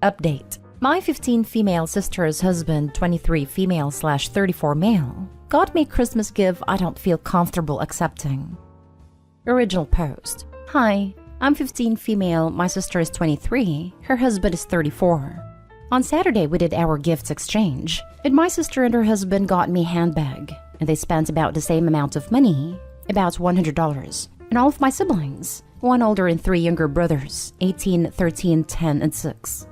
Update. My 15 female sister's husband, 23 female/34 male, got me a Christmas gift I don't feel comfortable accepting. Original post. Hi, I'm 15 female, my sister is 23, her husband is 34. On Saturday we did our gifts exchange, and my sister and her husband got me a handbag, and they spent about the same amount of money, about $100, and all of my siblings, one older and three younger brothers, 18, 13, 10, and 6.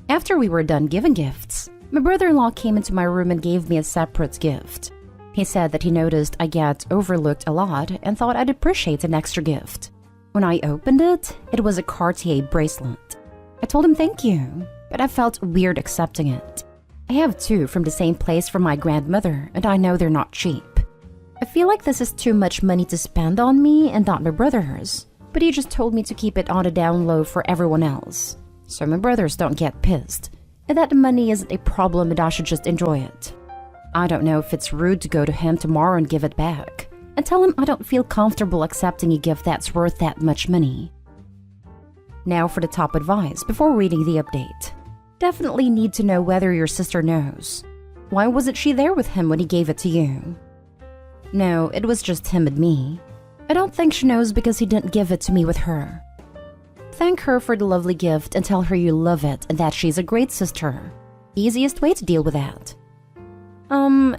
After we were done giving gifts, my brother-in-law came into my room and gave me a separate gift. He said that he noticed I get overlooked a lot and thought I'd appreciate an extra gift. When I opened it, it was a Cartier bracelet. I told him thank you, but I felt weird accepting it. I have two from the same place from my grandmother, and I know they're not cheap. I feel like this is too much money to spend on me and not my brother's, but he just told me to keep it on the down low for everyone else, so my brothers don't get pissed, and that the money isn't a problem and I should just enjoy it. I don't know if it's rude to go to him tomorrow and give it back, and tell him I don't feel comfortable accepting a gift that's worth that much money. Now for the top advice before reading the update. Definitely need to know whether your sister knows. Why wasn't she there with him when he gave it to you? No, it was just him and me. I don't think she knows because he didn't give it to me with her. Thank her for the lovely gift and tell her you love it and that she's a great sister. Easiest way to deal with that.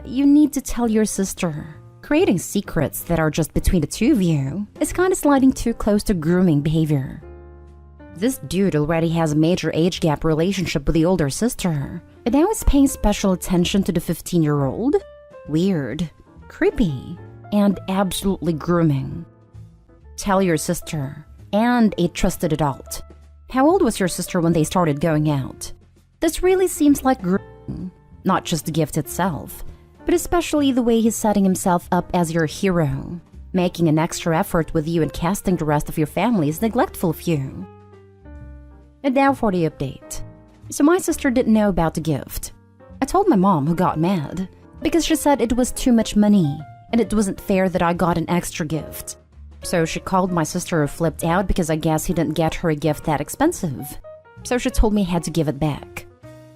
You need to tell your sister. Creating secrets that are just between the two of you is kind of sliding too close to grooming behavior. This dude already has a major age gap relationship with the older sister, and now is paying special attention to the 15-year-old? Weird, creepy, and absolutely grooming. Tell your sister, and a trusted adult. How old was your sister when they started going out? This really seems like grooming, not just the gift itself, but especially the way he's setting himself up as your hero, making an extra effort with you and casting the rest of your family as neglectful of you. And now for the update. So my sister didn't know about the gift. I told my mom, who got mad, because she said it was too much money, and it wasn't fair that I got an extra gift. So she called my sister who flipped out because I guess he didn't get her a gift that expensive. So she told me I had to give it back.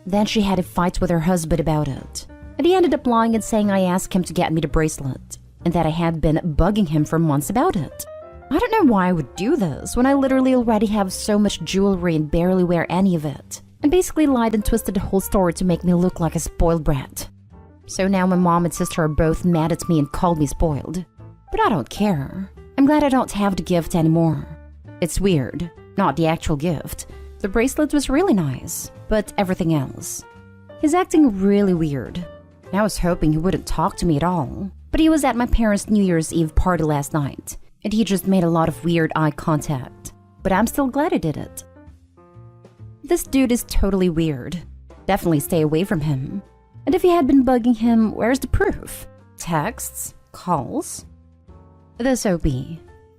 Then she had a fight with her husband about it, and he ended up lying and saying I asked him to get me the bracelet, and that I had been bugging him for months about it. I don't know why I would do this when I literally already have so much jewelry and barely wear any of it, and basically lied and twisted the whole story to make me look like a spoiled brat. So now my mom and sister are both mad at me and called me spoiled. But I don't care. I'm glad I don't have the gift anymore. It's weird, not the actual gift. The bracelet was really nice, but everything else. He's acting really weird. I was hoping he wouldn't talk to me at all, but he was at my parents' New Year's Eve party last night, and he just made a lot of weird eye contact. But I'm still glad I did it. This dude is totally weird. Definitely stay away from him. And if you had been bugging him, where's the proof? Texts? Calls? This OB.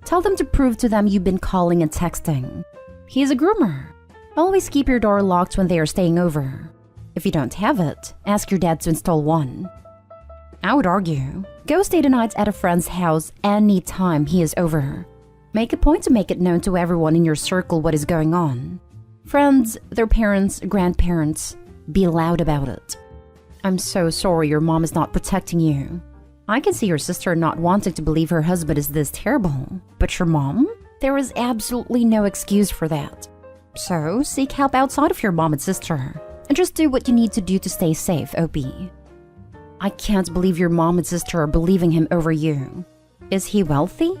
Tell them to prove to them you've been calling and texting. He's a groomer. Always keep your door locked when they are staying over. If you don't have it, ask your dad to install one. I would argue, go stay the night at a friend's house any time he is over. Make a point to make it known to everyone in your circle what is going on. Friends, their parents, grandparents, be loud about it. I'm so sorry your mom is not protecting you. I can see your sister not wanting to believe her husband is this terrible, but your mom? There is absolutely no excuse for that. So seek help outside of your mom and sister, and just do what you need to do to stay safe, OP. I can't believe your mom and sister are believing him over you. Is he wealthy?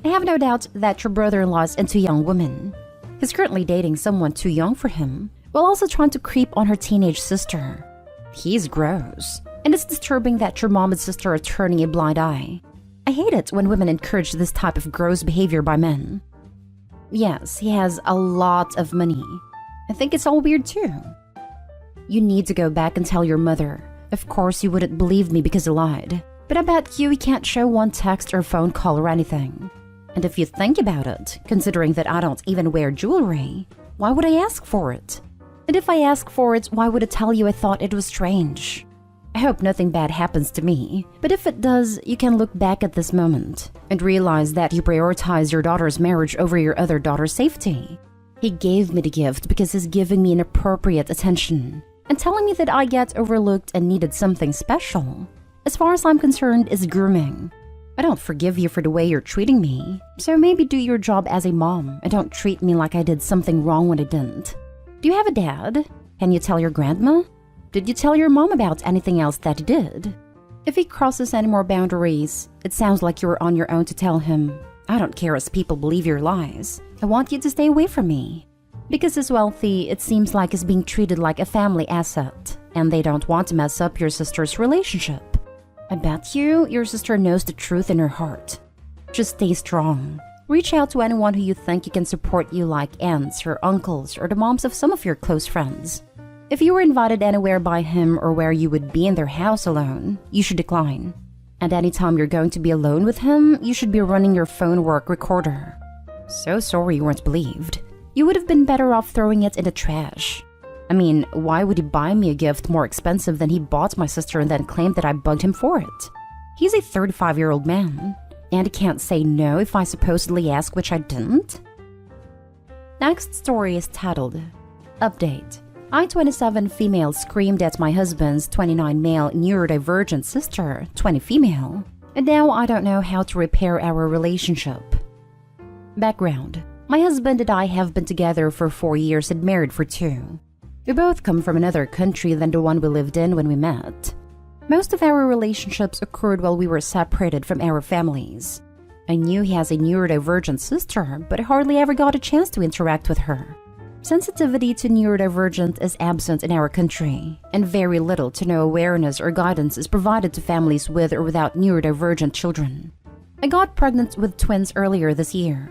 I have no doubt that your brother-in-law is into young women. He's currently dating someone too young for him, while also trying to creep on her teenage sister. He's gross, and it's disturbing that your mom and sister are turning a blind eye. I hate it when women encourage this type of gross behavior by men. Yes, he has a lot of money. I think it's all weird too. You need to go back and tell your mother. Of course you wouldn't believe me because he lied, but I bet you he can't show one text or phone call or anything. And if you think about it, considering that I don't even wear jewelry, why would I ask for it? And if I ask for it, why would I tell you I thought it was strange? I hope nothing bad happens to me, but if it does, you can look back at this moment and realize that you prioritize your daughter's marriage over your other daughter's safety. He gave me the gift because he's giving me inappropriate attention and telling me that I get overlooked and needed something special. As far as I'm concerned, it's grooming. I don't forgive you for the way you're treating me, so maybe do your job as a mom and don't treat me like I did something wrong when I didn't. Do you have a dad? Can you tell your grandma? Did you tell your mom about anything else that he did? If he crosses any more boundaries, it sounds like you're on your own to tell him. I don't care as people believe your lies. I want you to stay away from me. Because he's wealthy, it seems like he's being treated like a family asset, and they don't want to mess up your sister's relationship. I bet you your sister knows the truth in her heart. Just stay strong. Reach out to anyone who you think you can support you, like aunts or uncles or the moms of some of your close friends. If you were invited anywhere by him or where you would be in their house alone, you should decline. And anytime you're going to be alone with him, you should be running your phone work recorder. So sorry you weren't believed. You would have been better off throwing it in the trash. I mean, why would he buy me a gift more expensive than he bought my sister and then claim that I bugged him for it? He's a 35-year-old man, and he can't say no if I supposedly ask, which I didn't. Next story is titled, Update. I, 27 female, screamed at my husband's 29 male neurodivergent sister, 20 female, and now I don't know how to repair our relationship. Background. My husband and I have been together for 4 years and married for 2. We both come from another country than the one we lived in when we met. Most of our relationships occurred while we were separated from our families. I knew he has a neurodivergent sister, but I hardly ever got a chance to interact with her. Sensitivity to neurodivergent is absent in our country, and very little to no awareness or guidance is provided to families with or without neurodivergent children. I got pregnant with twins earlier this year.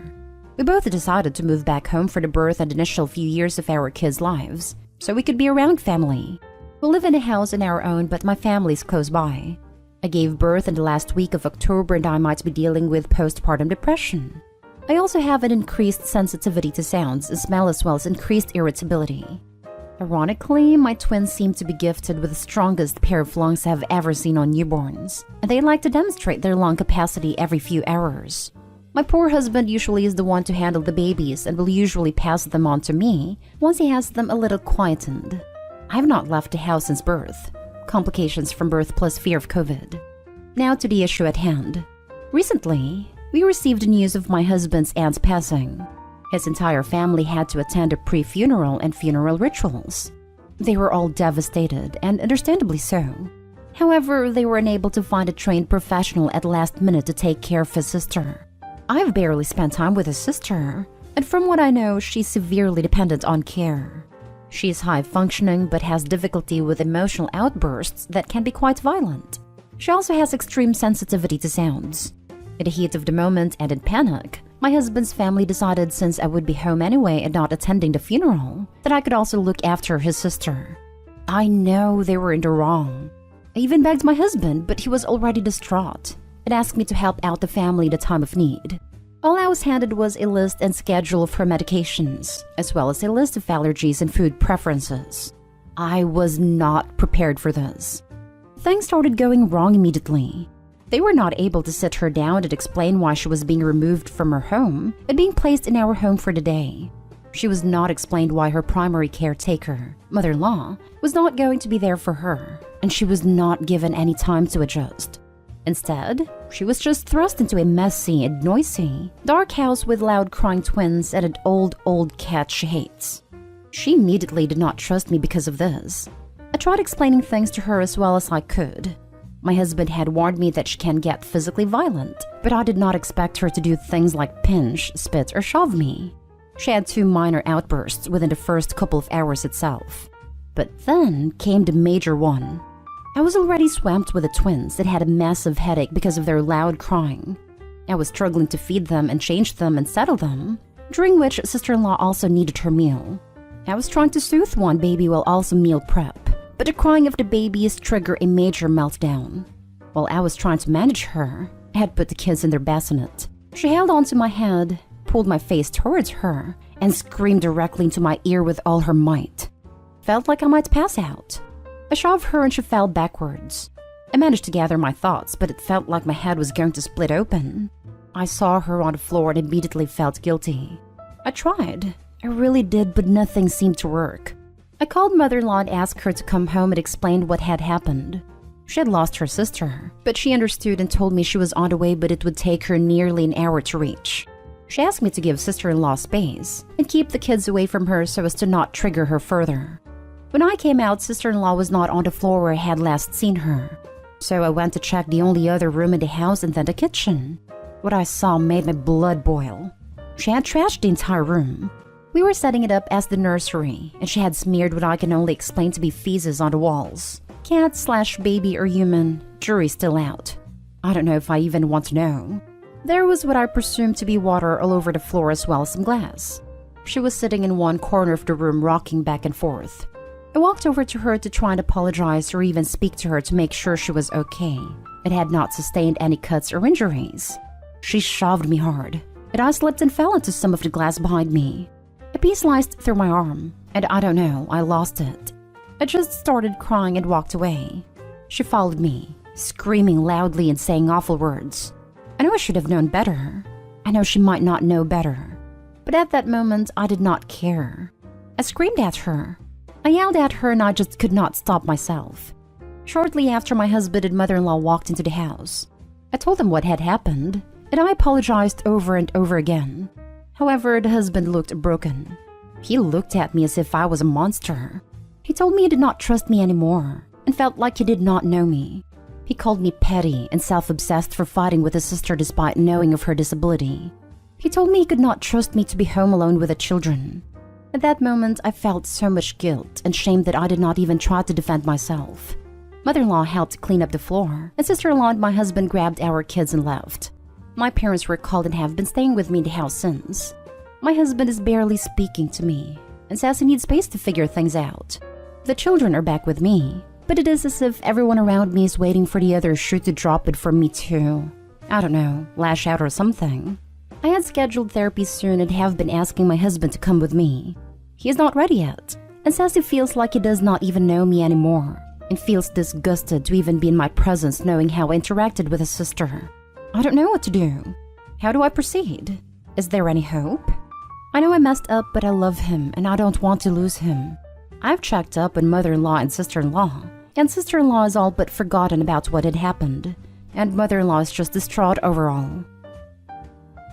We both decided to move back home for the birth and initial few years of our kids' lives, so we could be around family. We live in a house on our own, but my family's close by. I gave birth in the last week of October and I might be dealing with postpartum depression. I also have an increased sensitivity to sounds and smell as well as increased irritability. Ironically, my twins seem to be gifted with the strongest pair of lungs I've ever seen on newborns, and they like to demonstrate their lung capacity every few hours. My poor husband usually is the one to handle the babies and will usually pass them on to me once he has them a little quietened. I have not left the house since birth. Complications from birth plus fear of COVID. Now to the issue at hand. Recently, we received news of my husband's aunt's passing. His entire family had to attend a pre-funeral and funeral rituals. They were all devastated, and understandably so. However, they were unable to find a trained professional at the last minute to take care of his sister. I've barely spent time with his sister, and from what I know, she's severely dependent on care. She's high-functioning but has difficulty with emotional outbursts that can be quite violent. She also has extreme sensitivity to sounds. In the heat of the moment and in panic, my husband's family decided since I would be home anyway and not attending the funeral, that I could also look after his sister. I know they were in the wrong. I even begged my husband, but he was already distraught and asked me to help out the family at a time of need. All I was handed was a list and schedule for medications, as well as a list of allergies and food preferences. I was not prepared for this. Things started going wrong immediately. They were not able to sit her down and explain why she was being removed from her home and being placed in our home for the day. She was not explained why her primary caretaker, mother-in-law, was not going to be there for her, and she was not given any time to adjust. Instead, she was just thrust into a messy and noisy, dark house with loud crying twins and an old cat she hates. She immediately did not trust me because of this. I tried explaining things to her as well as I could. My husband had warned me that she can get physically violent, but I did not expect her to do things like pinch, spit, or shove me. She had 2 minor outbursts within the first couple of hours itself. But then came the major one. I was already swamped with the twins that had a massive headache because of their loud crying. I was struggling to feed them and change them and settle them, during which sister-in-law also needed her meal. I was trying to soothe one baby while also meal prep, but the crying of the babies triggered a major meltdown. While I was trying to manage her, I had put the kids in their bassinet. She held onto my head, pulled my face towards her, and screamed directly into my ear with all her might. Felt like I might pass out. I shoved her and she fell backwards. I managed to gather my thoughts, but it felt like my head was going to split open. I saw her on the floor and immediately felt guilty. I tried, I really did, but nothing seemed to work. I called mother-in-law and asked her to come home and explained what had happened. She had lost her sister, but she understood and told me she was on the way, but it would take her nearly an hour to reach. She asked me to give sister-in-law space and keep the kids away from her so as to not trigger her further. When I came out, sister-in-law was not on the floor where I had last seen her. So I went to check the only other room in the house and then the kitchen. What I saw made my blood boil. She had trashed the entire room. We were setting it up as the nursery, and she had smeared what I can only explain to be feces on the walls. Cat/baby or human, jury's still out. I don't know if I even want to know. There was what I presumed to be water all over the floor as well as some glass. She was sitting in one corner of the room rocking back and forth. I walked over to her to try and apologize or even speak to her to make sure she was okay and had not sustained any cuts or injuries. She shoved me hard, and I slipped and fell into some of the glass behind me. A piece sliced through my arm, and I don't know, I lost it. I just started crying and walked away. She followed me, screaming loudly and saying awful words. I know I should have known better. I know she might not know better. But at that moment, I did not care. I screamed at her. I yelled at her and I just could not stop myself. Shortly after, my husband and mother-in-law walked into the house. I told them what had happened, and I apologized over and over again. However, the husband looked broken. He looked at me as if I was a monster. He told me he did not trust me anymore and felt like he did not know me. He called me petty and self-obsessed for fighting with his sister despite knowing of her disability. He told me he could not trust me to be home alone with the children. At that moment, I felt so much guilt and shame that I did not even try to defend myself. Mother-in-law helped clean up the floor, and sister-in-law and my husband grabbed our kids and left. My parents were called and have been staying with me in the house since. My husband is barely speaking to me and says he needs space to figure things out. The children are back with me, but it is as if everyone around me is waiting for the other shoe to drop it for me too. I don't know, lash out or something. I had scheduled therapy soon and have been asking my husband to come with me. He is not ready yet and says he feels like he does not even know me anymore and feels disgusted to even be in my presence knowing how I interacted with his sister. I don't know what to do. How do I proceed? Is there any hope? I know I messed up, but I love him and I don't want to lose him. I've checked up on mother-in-law and sister-in-law, and sister-in-law is all but forgotten about what had happened, and mother-in-law is just distraught overall.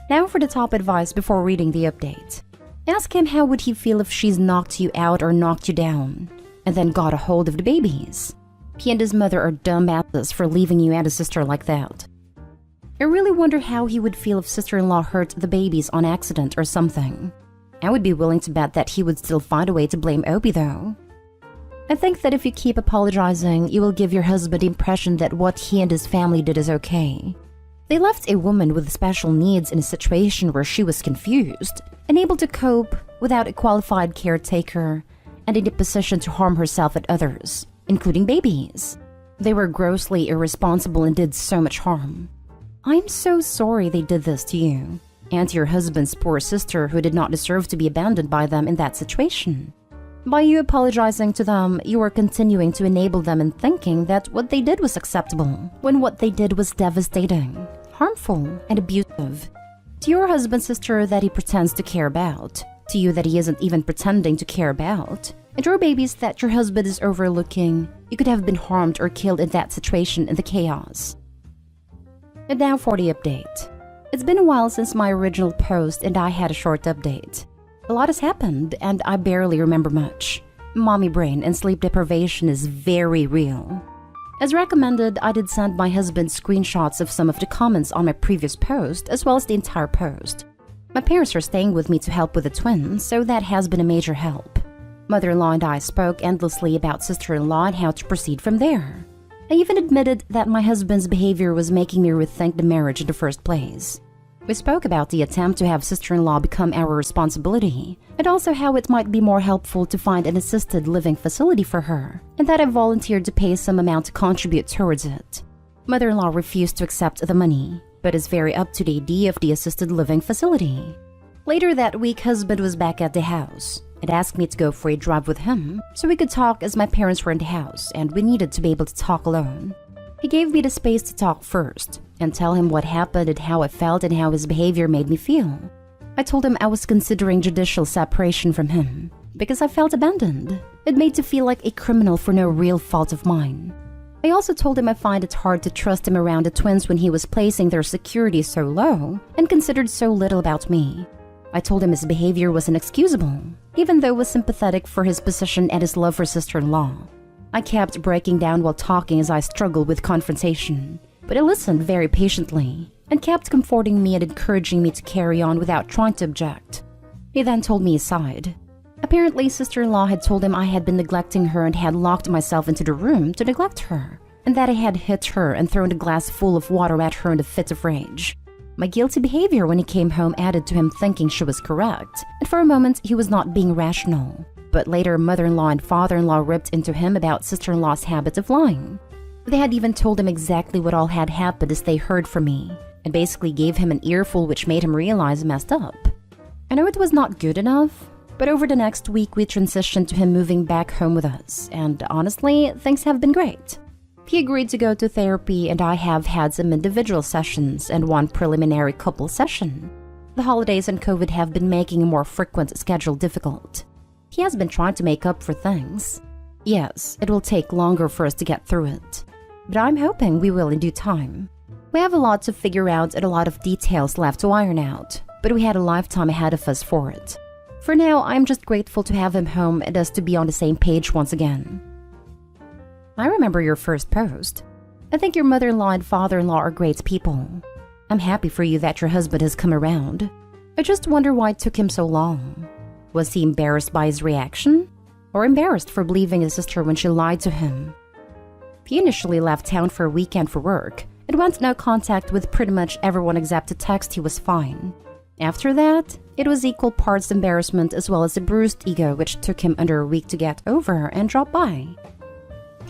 Now for the top advice before reading the update. Ask him how would he feel if she's knocked you out or knocked you down, and then got a hold of the babies. He and his mother are dumbasses for leaving you and a sister like that. I really wonder how he would feel if sister-in-law hurt the babies on accident or something. I would be willing to bet that he would still find a way to blame Obi though. I think that if you keep apologizing, you will give your husband the impression that what he and his family did is okay. They left a woman with special needs in a situation where she was confused, unable to cope without a qualified caretaker, and in a position to harm herself and others, including babies. They were grossly irresponsible and did so much harm. I'm so sorry they did this to you, and to your husband's poor sister who did not deserve to be abandoned by them in that situation. By you apologizing to them, you are continuing to enable them in thinking that what they did was acceptable, when what they did was devastating, harmful, and abusive. To your husband's sister that he pretends to care about, to you that he isn't even pretending to care about, and your babies that your husband is overlooking, you could have been harmed or killed in that situation in the chaos. And now for the update. It's been a while since my original post and I had a short update. A lot has happened and I barely remember much. Mommy brain and sleep deprivation is very real. As recommended, I did send my husband screenshots of some of the comments on my previous post as well as the entire post. My parents are staying with me to help with the twins, so that has been a major help. Mother-in-law and I spoke endlessly about sister-in-law and how to proceed from there. I even admitted that my husband's behavior was making me rethink the marriage in the first place. We spoke about the attempt to have sister-in-law become our responsibility, and also how it might be more helpful to find an assisted living facility for her, and that I volunteered to pay some amount to contribute towards it. Mother-in-law refused to accept the money, but is very up to the idea of the assisted living facility. Later that week, husband was back at the house and asked me to go for a drive with him so we could talk as my parents were in the house and we needed to be able to talk alone. He gave me the space to talk first and tell him what happened and how I felt and how his behavior made me feel. I told him I was considering judicial separation from him because I felt abandoned. It made to feel like a criminal for no real fault of mine. I also told him I find it hard to trust him around the twins when he was placing their security so low and considered so little about me. I told him his behavior was inexcusable, even though I was sympathetic for his position and his love for sister-in-law. I kept breaking down while talking as I struggled with confrontation, but he listened very patiently and kept comforting me and encouraging me to carry on without trying to object. He then told me aside. Apparently, sister-in-law had told him I had been neglecting her and had locked myself into the room to neglect her, and that I had hit her and thrown a glass full of water at her in a fit of rage. My guilty behavior when he came home added to him thinking she was correct, and for a moment he was not being rational. But later, mother-in-law and father-in-law ripped into him about sister-in-law's habit of lying. They had even told him exactly what all had happened as they heard from me, and basically gave him an earful which made him realize he messed up. I know it was not good enough, but over the next week we transitioned to him moving back home with us, and honestly, things have been great. He agreed to go to therapy, and I have had some individual sessions and one preliminary couple session. The holidays and COVID have been making a more frequent schedule difficult. He has been trying to make up for things. Yes, it will take longer for us to get through it, but I'm hoping we will in due time. We have a lot to figure out and a lot of details left to iron out, but we had a lifetime ahead of us for it. For now, I'm just grateful to have him home and us to be on the same page once again. I remember your first post. I think your mother-in-law and father-in-law are great people. I'm happy for you that your husband has come around. I just wonder why it took him so long. Was he embarrassed by his reaction? Or embarrassed for believing his sister when she lied to him? He initially left town for a weekend for work and went no contact with pretty much everyone except to text he was fine. After that, it was equal parts embarrassment as well as a bruised ego which took him under a week to get over and drop by.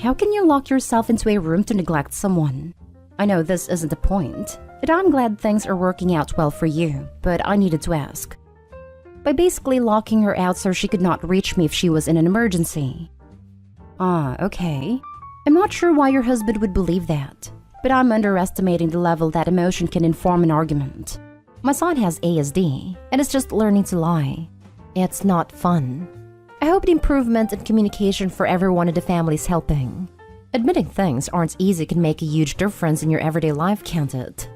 How can you lock yourself into a room to neglect someone? I know this isn't the point, but I'm glad things are working out well for you, but I needed to ask. By basically locking her out so she could not reach me if she was in an emergency. Ah, okay. I'm not sure why your husband would believe that, but I'm underestimating the level that emotion can inform an argument. My son has ASD, and is just learning to lie. It's not fun. I hope the improvement in communication for everyone in the family is helping. Admitting things aren't easy can make a huge difference in your everyday life, can't it?